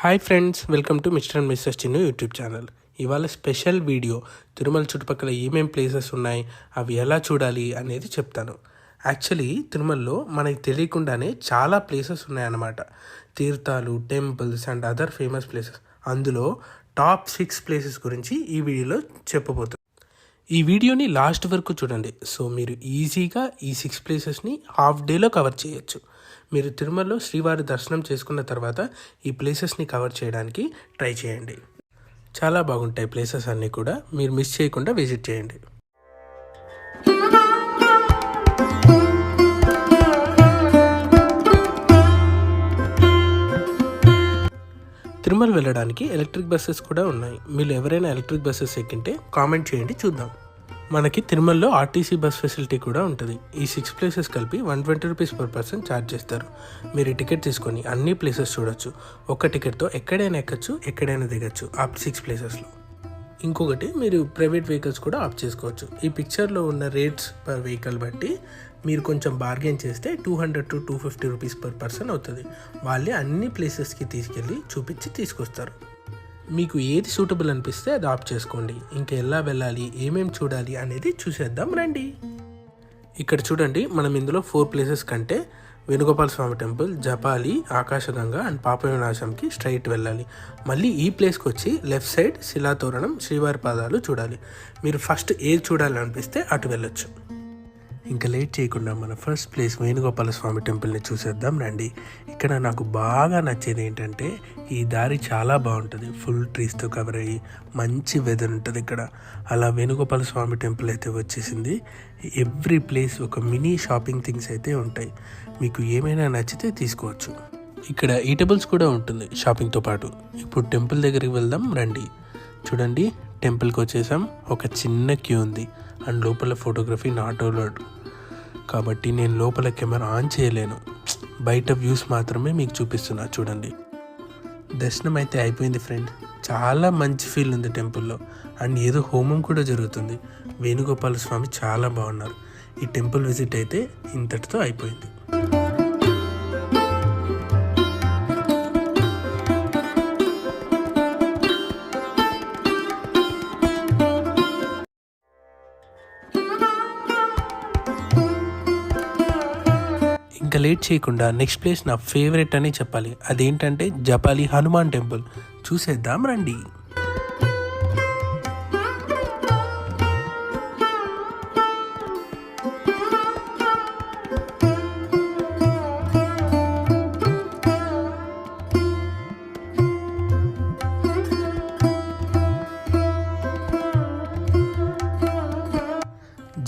Hi friends, welcome to mister and missus Chinnu YouTube channel. ఇవాళ special video Tirumala చుట్టుపక్కల ఏమేం places ఉన్నాయి, అవి ఎలా చూడాలి అనేది చెప్తాను. యాక్చువల్లీ తిరుమలలో మనకి తెలియకుండానే చాలా ప్లేసెస్ ఉన్నాయన్నమాట. తీర్థాలు, temples and other famous places. అందులో టాప్ 6 ప్లేసెస్ గురించి ఈ వీడియోలో చెప్పబోతున్నాను. ఈ వీడియోని లాస్ట్ వరకు చూడండి. సో మీరు ఈజీగా ఈ 6 ప్లేసెస్ని హాఫ్ డేలో కవర్ చేయొచ్చు. మీరు తిరుమలలో శ్రీవారి దర్శనం చేసుకున్న తర్వాత ఈ ప్లేసెస్ని కవర్ చేయడానికి ట్రై చేయండి. చాలా బాగుంటాయి ప్లేసెస్ అన్నీ కూడా. మీరు మిస్ చేయకుండా విజిట్ చేయండి. తిరుమల వెళ్ళడానికి ఎలక్ట్రిక్ బస్సెస్ కూడా ఉన్నాయి. మీరు ఎవరైనా ఎలక్ట్రిక్ బస్సెస్ ఎక్కింటే కామెంట్ చేయండి, చూద్దాం. మనకి తిరుమలలో ఆర్టీసీ బస్ ఫెసిలిటీ కూడా ఉంటుంది. ఈ 6 ప్లేసెస్ కలిపి 120 రూపీస్ పర్ పర్సన్ ఛార్జ్ చేస్తారు. మీరు టికెట్ తీసుకొని అన్ని ప్లేసెస్ చూడొచ్చు. ఒక్క టికెట్తో ఎక్కడైనా ఎక్కచ్చు, ఎక్కడైనా దిగచ్చు ఆ 6 ప్లేసెస్లో. ఇంకొకటి, మీరు ప్రైవేట్ వెహికల్స్ కూడా ఆప్ చేసుకోవచ్చు. ఈ పిక్చర్లో ఉన్న రేట్స్ పర్ వెహికల్ బట్టి మీరు కొంచెం బార్గెన్ చేస్తే 200 to 250 రూపీస్ పర్ పర్సన్ అవుతుంది. వాళ్ళే అన్ని ప్లేసెస్కి తీసుకెళ్ళి చూపించి తీసుకొస్తారు. మీకు ఏది సూటబుల్ అనిపిస్తే అది ఆప్ చేసుకోండి. ఇంకా ఎలా వెళ్ళాలి, ఏమేమి చూడాలి అనేది చూసేద్దాం రండి. ఇక్కడ చూడండి, మనం ఇందులో 4 ప్లేసెస్ కంటే వేణుగోపాల స్వామి టెంపుల్, జపాలి, ఆకాశగంగా అండ్ పాప వినాశంకి స్ట్రైట్ వెళ్ళాలి. మళ్ళీ ఈ ప్లేస్కి వచ్చి లెఫ్ట్ సైడ్ శిలాతోరణం, శ్రీవారి పాదాలు చూడాలి. మీరు ఫస్ట్ ఏది చూడాలనిపిస్తే అటు వెళ్ళొచ్చు. ఇంకా లేట్ చేయకుండా మన ఫస్ట్ ప్లేస్ వేణుగోపాల స్వామి టెంపుల్ని చూసేద్దాం రండి. ఇక్కడ నాకు బాగా నచ్చేది ఏంటంటే ఈ దారి చాలా బాగుంటుంది. ఫుల్ ట్రీస్తో కవర్ అయ్యి మంచి వెదర్ ఉంటుంది ఇక్కడ. అలా వేణుగోపాల స్వామి టెంపుల్ అయితే వచ్చేసింది. ఎవ్రీ ప్లేస్ ఒక మినీ షాపింగ్ థింగ్స్ అయితే ఉంటాయి. మీకు ఏమైనా నచ్చితే తీసుకోవచ్చు. ఇక్కడ ఈటబుల్స్ కూడా ఉంటుంది షాపింగ్తో పాటు. ఇప్పుడు టెంపుల్ దగ్గరికి వెళ్దాం రండి. చూడండి, టెంపుల్కి వచ్చేసాం. ఒక చిన్న క్యూ ఉంది అండ్ లోపల ఫోటోగ్రఫీ నాట్ అలౌడ్ కాబట్టి నేను లోపల కెమెరా ఆన్ చేయలేను. బయట వ్యూస్ మాత్రమే మీకు చూపిస్తున్నా. చూడండి, దర్శనం అయితే అయిపోయింది ఫ్రెండ్. చాలా మంచి ఫీల్ ఉంది టెంపుల్లో. అండ్ ఏదో హోమం కూడా జరుగుతుంది. వేణుగోపాల స్వామి చాలా బాగున్నారు. ఈ టెంపుల్ విజిట్ అయితే ఇంతటితో అయిపోయింది. ఇంకా లేట్ చేయకుండా నెక్స్ట్ ప్లేస్ నా ఫేవరెట్ అని చెప్పాలి. అదేంటంటే జపాలి హనుమాన్ టెంపుల్. చూసేద్దాం రండి.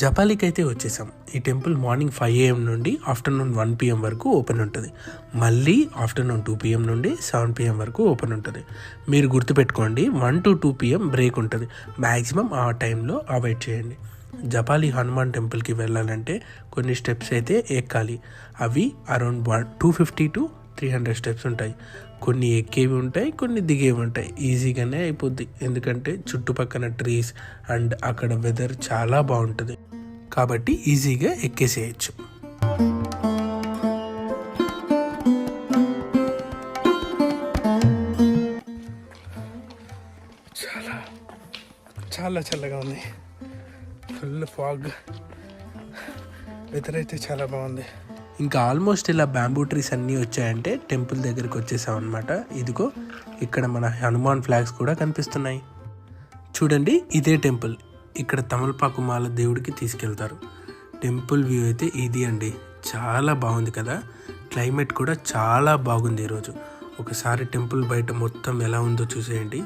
జపాలికి అయితే వచ్చేసాం. ఈ టెంపుల్ మార్నింగ్ 5 AM నుండి ఆఫ్టర్నూన్ 1 PM వరకు ఓపెన్ ఉంటుంది. మళ్ళీ ఆఫ్టర్నూన్ 2 PM నుండి 7 PM వరకు ఓపెన్ ఉంటుంది. మీరు గుర్తుపెట్టుకోండి, 1 to 2 PM బ్రేక్ ఉంటుంది. మ్యాక్సిమం ఆ టైంలో అవాయిడ్ చేయండి. జపాలి హనుమాన్ టెంపుల్కి వెళ్ళాలంటే కొన్ని స్టెప్స్ అయితే ఎక్కాలి. అవి అరౌండ్ 250 to 300 స్టెప్స్ ఉంటాయి. కొన్ని ఎక్కేవి ఉంటాయి, కొన్ని దిగేవి ఉంటాయి. ఈజీగానే అయిపోద్ది, ఎందుకంటే చుట్టుపక్కల ట్రీస్ అండ్ అక్కడ వెదర్ చాలా బాగుంటుంది కాబట్టి ఈజీగా ఎక్కేసేయచ్చు. చాలా చాలా చల్లగా ఉంది. Full fog. వెదర్ అయితే చాలా బాగుంది. ఇంకా ఆల్మోస్ట్ ఇలా బ్యాంబూ ట్రీస్ అన్నీ వచ్చాయంటే టెంపుల్ దగ్గరికి వచ్చేసాం అనమాట. ఇదిగో ఇక్కడ మన హనుమాన్ ఫ్లాగ్స్ కూడా కనిపిస్తున్నాయి. చూడండి, ఇదే టెంపుల్. ఇక్కడ తమలపాకు మాల దేవుడికి తీసుకెళ్తారు. టెంపుల్ వ్యూ అయితే ఇది అండి. చాలా బాగుంది కదా. క్లైమేట్ కూడా చాలా బాగుంది ఈరోజు. ఒకసారి టెంపుల్ బయట మొత్తం ఎలా ఉందో చూసేయండి.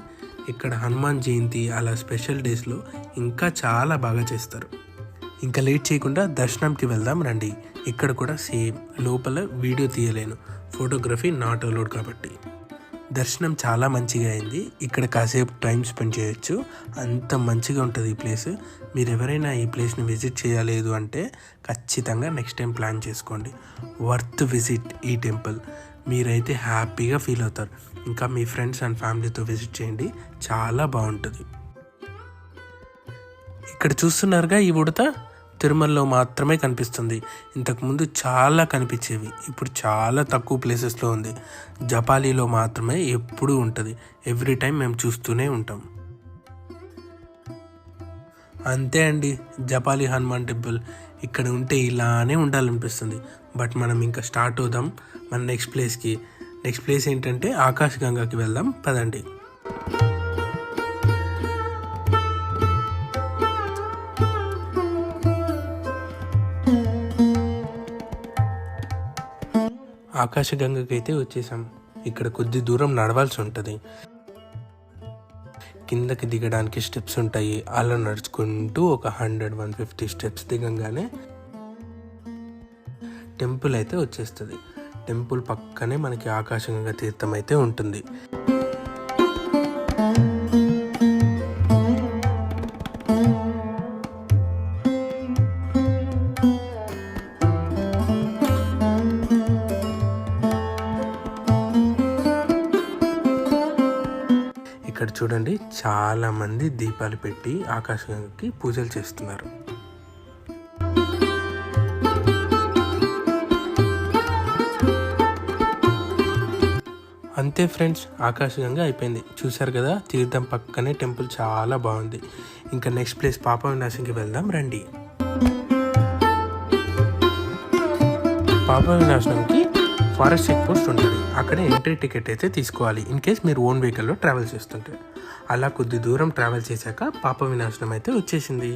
ఇక్కడ హనుమాన్ జయంతి అలా స్పెషల్ డేస్లో ఇంకా చాలా బాగా చేస్తారు. ఇంకా లేట్ చేయకుండా దర్శనంకి వెళ్దాం రండి. ఇక్కడ కూడా సేమ్. లోపల వీడియో తీయలేను, ఫోటోగ్రఫీ నాట్ అలౌడ్ కాబట్టి. దర్శనం చాలా మంచిగా అయింది. ఇక్కడ కాసేపు టైం స్పెండ్ చేయొచ్చు. అంత మంచిగా ఉంటుంది ఈ ప్లేస్. మీరు ఎవరైనా ఈ ప్లేస్ని విజిట్ చేయలేదు అంటే ఖచ్చితంగా నెక్స్ట్ టైం ప్లాన్ చేసుకోండి. వర్త్ విజిట్ ఈ టెంపుల్. మీరైతే హ్యాపీగా ఫీల్ అవుతారు. ఇంకా మీ ఫ్రెండ్స్ అండ్ ఫ్యామిలీతో విజిట్ చేయండి, చాలా బాగుంటుంది. ఇక్కడ చూస్తున్నారుగా ఈ ఉడత. తిరుమలలో మాత్రమే కనిపిస్తుంది. ఇంతకుముందు చాలా కనిపించేవి, ఇప్పుడు చాలా తక్కువ ప్లేసెస్లో ఉంది. జపాలీలో మాత్రమే ఎప్పుడూ ఉంటుంది. ఎవ్రీ టైం మేము చూస్తూనే ఉంటాం. అంతే అండి, జపాలి హనుమాన్ టెంపుల్ ఇక్కడ ఉంటే ఇలానే ఉండాలనిపిస్తుంది. బట్ మనం ఇంకా స్టార్ట్ అవుదాం మన నెక్స్ట్ ప్లేస్కి. నెక్స్ట్ ప్లేస్ ఏంటంటే ఆకాశగంగాకి వెళ్దాం పదండి. ఆకాశగంగకి అయితే వచ్చేసాం. ఇక్కడ కొద్ది దూరం నడవాల్సి ఉంటుంది. కిందకి దిగడానికి స్టెప్స్ ఉంటాయి. అలా నడుచుకుంటూ ఒక 100-150 స్టెప్స్ దిగంగానే టెంపుల్ అయితే వచ్చేస్తుంది. టెంపుల్ పక్కనే మనకి ఆకాశగంగా తీర్థం అయితే ఉంటుంది. ఇక్కడ చూడండి, చాలా మంది దీపాలు పెట్టి ఆకాశగంగకి పూజలు చేస్తున్నారు. అంతే ఫ్రెండ్స్, ఆకాశగంగా అయిపోయింది. చూసారు కదా, తీర్థం పక్కనే టెంపుల్ చాలా బాగుంది. ఇంకా నెక్స్ట్ ప్లేస్ పాప వినాశంకి వెళ్దాం రండి. పాప వినాశనంకి ఫారెస్ట్ చెక్ పోస్ట్ ఉంటుంది. అక్కడ ఎంట్రీ టికెట్ అయితే తీసుకోవాలి, ఇన్ కేస్ మీరు ఓన్ వెహికల్లో ట్రావెల్ చేస్తుంటే. అలా కొద్ది దూరం ట్రావెల్ చేశాక పాప వినాశనం అయితే వచ్చేసింది.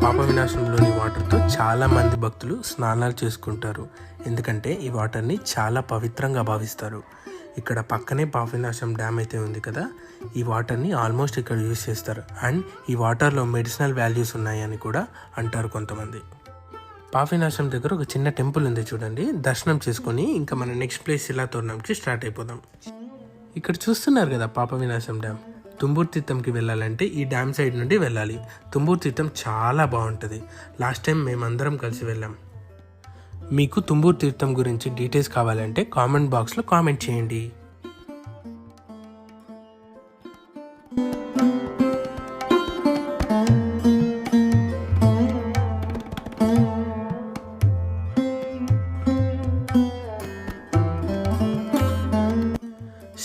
పాప వినాశనంలోని వాటర్తో చాలా మంది భక్తులు స్నానాలు చేసుకుంటారు. ఎందుకంటే ఈ వాటర్ని చాలా పవిత్రంగా భావిస్తారు. ఇక్కడ పక్కనే పాప వినాశనం డ్యామ్ అయితే ఉంది కదా, ఈ వాటర్ని ఆల్మోస్ట్ ఇక్కడ యూజ్ చేస్తారు. అండ్ ఈ వాటర్లో మెడిసినల్ వాల్యూస్ ఉన్నాయని కూడా అంటారు కొంతమంది. పాప వినాశనం దగ్గర ఒక చిన్న టెంపుల్ ఉంది చూడండి, దర్శనం చేసుకొని ఇంకా మన నెక్స్ట్ ప్లేస్ శిలాతోరణంకి స్టార్ట్ అయిపోదాం. ఇక్కడ చూస్తున్నారు కదా పాప వినాశనం డ్యామ్. తుంబూరు తీర్థంకి వెళ్ళాలంటే ఈ డ్యామ్ సైడ్ నుండి వెళ్ళాలి. తుంబూరు తీర్థం చాలా బాగుంటుంది. లాస్ట్ టైం మేమందరం కలిసి వెళ్ళాం. మీకు తుంబూరు తీర్థం గురించి డీటెయిల్స్ కావాలంటే కామెంట్ బాక్స్లో కామెంట్ చేయండి.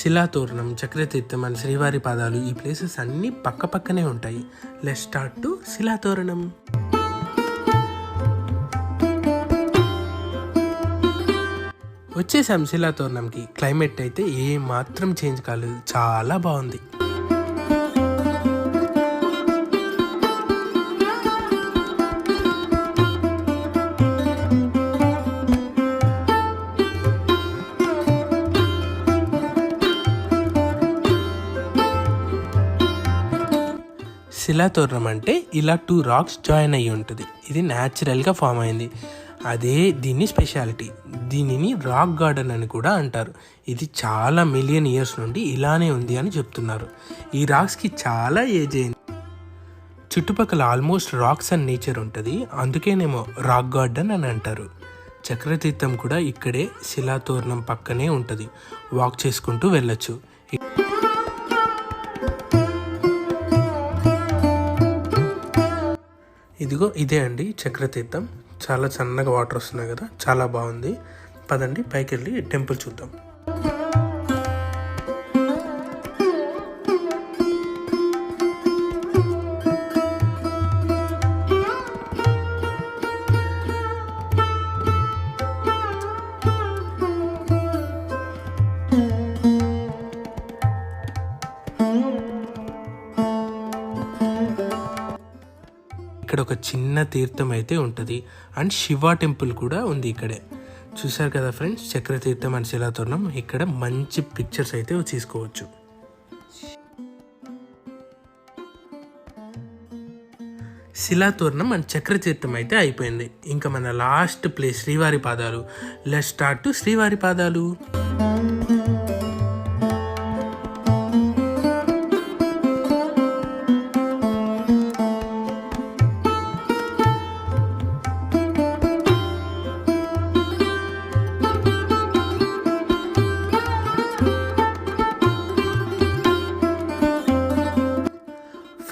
శిలాతోరణం, చక్రతీర్థం అండ్ శ్రీవారి పాదాలు, ఈ ప్లేసెస్ అన్నీ పక్క పక్కనే ఉంటాయి. Let's start to Silathoranam. వచ్చేసాం శిలాతోరణంకి. క్లైమేట్ అయితే ఏ మాత్రం చేంజ్ కాలేదు, చాలా బాగుంది. శిలాతోరణం అంటే ఇలా 2 రాక్స్ జాయిన్ అయ్యి ఉంటుంది. ఇది న్యాచురల్గా ఫామ్ అయింది, అదే దీని స్పెషాలిటీ. దీనిని రాక్ గార్డెన్ అని కూడా అంటారు. ఇది చాలా మిలియన్ ఇయర్స్ నుండి ఇలానే ఉంది అని చెప్తున్నారు. ఈ రాక్స్కి చాలా ఏజ్ అయింది. చుట్టుపక్కల ఆల్మోస్ట్ రాక్స్ అండ్ నేచర్ ఉంటుంది, అందుకేనేమో రాక్ గార్డెన్ అని అంటారు. చక్రతీర్థం కూడా ఇక్కడే శిలాతోరణం పక్కనే ఉంటుంది, వాక్ చేసుకుంటూ వెళ్ళొచ్చు. ఇదిగో ఇదే అండి చక్రతీర్థం. చాలా సన్నగా వాటర్ వస్తున్నాయి కదా, చాలా బాగుంది. పదండి పైకి వెళ్ళి టెంపుల్ చూద్దాం. ఇక్కడ ఒక చిన్న తీర్థం అయితే ఉంటుంది అండ్ శివ టెంపుల్ కూడా ఉంది ఇక్కడే. చూసారు కదా ఫ్రెండ్స్, చక్రతీర్థం అండ్ శిలాతోరణం. ఇక్కడ మంచి పిక్చర్స్ అయితే తీసుకోవచ్చు. శిలాతోరణం మన చక్రతీర్థం అయితే అయిపోయింది. ఇంకా మన లాస్ట్ ప్లేస్ శ్రీవారి పాదాలు. లెట్స్ స్టార్ట్ టు శ్రీవారి పాదాలు.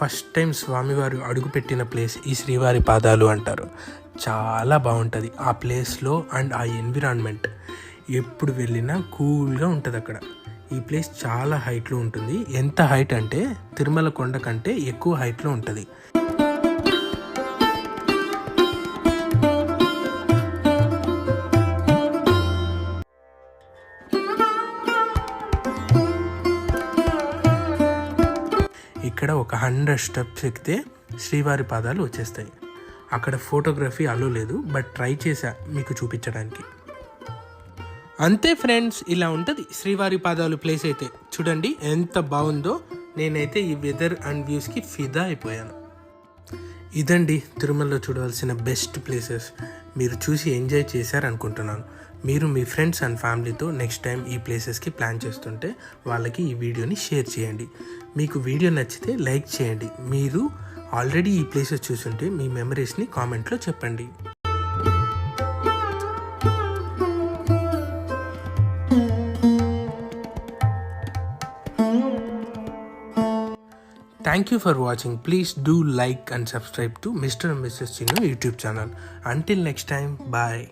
ఫస్ట్ టైం స్వామివారు అడుగుపెట్టిన ప్లేస్ ఈ శ్రీవారి పాదాలు అంటారు. చాలా బాగుంటుంది ఆ ప్లేస్లో అండ్ ఆ ఎన్విరాన్మెంట్. ఎప్పుడు వెళ్ళినా కూల్గా ఉంటుంది అక్కడ. ఈ ప్లేస్ చాలా హైట్లో ఉంటుంది. ఎంత హైట్ అంటే తిరుమల కొండ కంటే ఎక్కువ హైట్లో ఉంటుంది. ఇక్కడ ఒక 100 స్టెప్స్ ఎక్కితే శ్రీవారి పాదాలు వచ్చేస్తాయి. అక్కడ ఫోటోగ్రఫీ అలో లేదు, బట్ ట్రై చేశా మీకు చూపించడానికి. అంతే ఫ్రెండ్స్, ఇలా ఉంటుంది శ్రీవారి పాదాలు ప్లేస్ అయితే. చూడండి ఎంత బాగుందో. నేనైతే ఈ వెదర్ అండ్ వ్యూస్కి ఫిదా అయిపోయాను. ఇదండి తిరుమలలో చూడవలసిన బెస్ట్ ప్లేసెస్. మీరు చూసి ఎంజాయ్ చేశారనుకుంటున్నాను. మీరు మీ ఫ్రెండ్స్ అండ్ ఫ్యామిలీతో నెక్స్ట్ టైం ఈ ప్లేసెస్కి ప్లాన్ చేస్తుంటే వాళ్ళకి ఈ వీడియోని షేర్ చేయండి. మీకు వీడియో నచ్చితే లైక్ చేయండి. మీరు ఆల్రెడీ ఈ ప్లేసెస్ చూస్తుంటే మీ మెమరీస్ని కామెంట్లో చెప్పండి. Thank you for watching. Please do like and subscribe to Mr. and Mrs. Chinu YouTube channel. Until next time, bye.